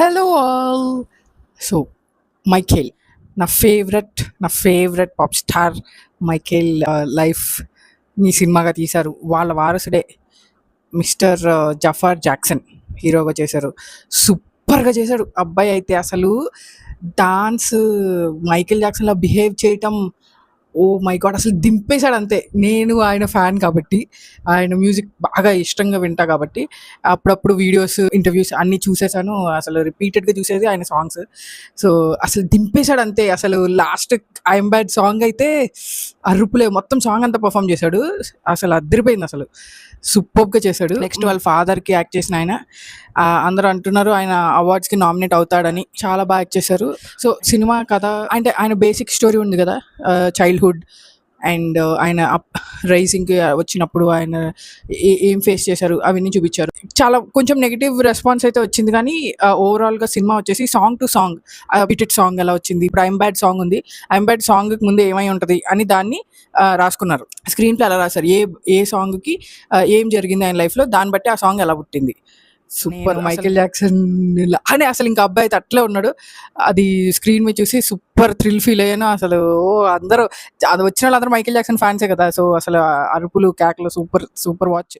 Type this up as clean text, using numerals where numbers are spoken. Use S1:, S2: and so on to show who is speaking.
S1: Hello all. So Michael నా favourite pop star Michael life ని సినిమాగా తీశారు. వాళ్ళ వారసుడే మిస్టర్ జఫర్ జాక్సన్ హీరోగా చేశారు. సూపర్గా చేశాడు అబ్బాయి. అయితే అసలు డాన్స్ మైకేల్ జాక్సన్లా బిహేవ్ చేయటం, ఓ మై గాడ్, అసలు దింపేశాడు అంతే. నేను ఆయన ఫ్యాన్ కాబట్టి, ఆయన మ్యూజిక్ బాగా ఇష్టంగా వింటా కాబట్టి అప్పుడప్పుడు వీడియోస్, ఇంటర్వ్యూస్ అన్నీ చూసేసాను. అసలు రిపీటెడ్గా చూసేది ఆయన సాంగ్స్. సో అసలు దింపేశాడు అంతే. అసలు లాస్ట్ ఐఎమ్ బ్యాడ్ సాంగ్ అయితే అరుపులే, మొత్తం సాంగ్ అంతా పర్ఫామ్ చేశాడు. అసలు అదిరిపోయింది. అసలు సూపర్గా చేశాడు. నెక్స్ట్ వాళ్ళ ఫాదర్కి యాక్ట్ చేసిన ఆయన, అందరూ అంటున్నారు ఆయన అవార్డ్స్కి నామినేట్ అవుతాడని. చాలా బాగా యాక్ట్ చేశారు. సో సినిమా కథ అంటే ఆయన బేసిక్ స్టోరీ ఉంది కదా, చైల్డ్హుడ్ అండ్ ఆయన రైజింగ్కి వచ్చినప్పుడు ఆయన ఏం ఫేస్ చేశారు అవన్నీ చూపించారు. చాలా కొంచెం నెగిటివ్ రెస్పాన్స్ అయితే వచ్చింది, కానీ ఓవరాల్గా సినిమా వచ్చేసి సాంగ్ టు సాంగ్, బిటెడ్ సాంగ్ ఎలా వచ్చింది, ఇప్పుడు ఐఎమ్ బ్యాడ్ సాంగ్ ఉంది, ఐఎమ్ బ్యాడ్ సాంగ్కి ముందు ఏమై ఉంటుంది అని దాన్ని రాసుకున్నారు. స్క్రీన్ ప్లే అలా రాశారు, ఏ సాంగ్కి ఏం జరిగింది ఆయన లైఫ్లో, దాన్ని బట్టి ఆ సాంగ్ ఎలా పుట్టింది. సూపర్. మైకేల్ జాక్సన్ అని అసలు ఇంకా అబ్బాయి అయితే అట్లే ఉన్నాడు. అది స్క్రీన్ మీద చూసి సూపర్ థ్రిల్ ఫీల్ అయ్యాను. అసలు అందరూ, అది వచ్చిన వాళ్ళందరూ మైకేల్ జాక్సన్ ఫ్యాన్సే కదా. సో అసలు అరుపులు కేకలు సూపర్ సూపర్ వాచ్.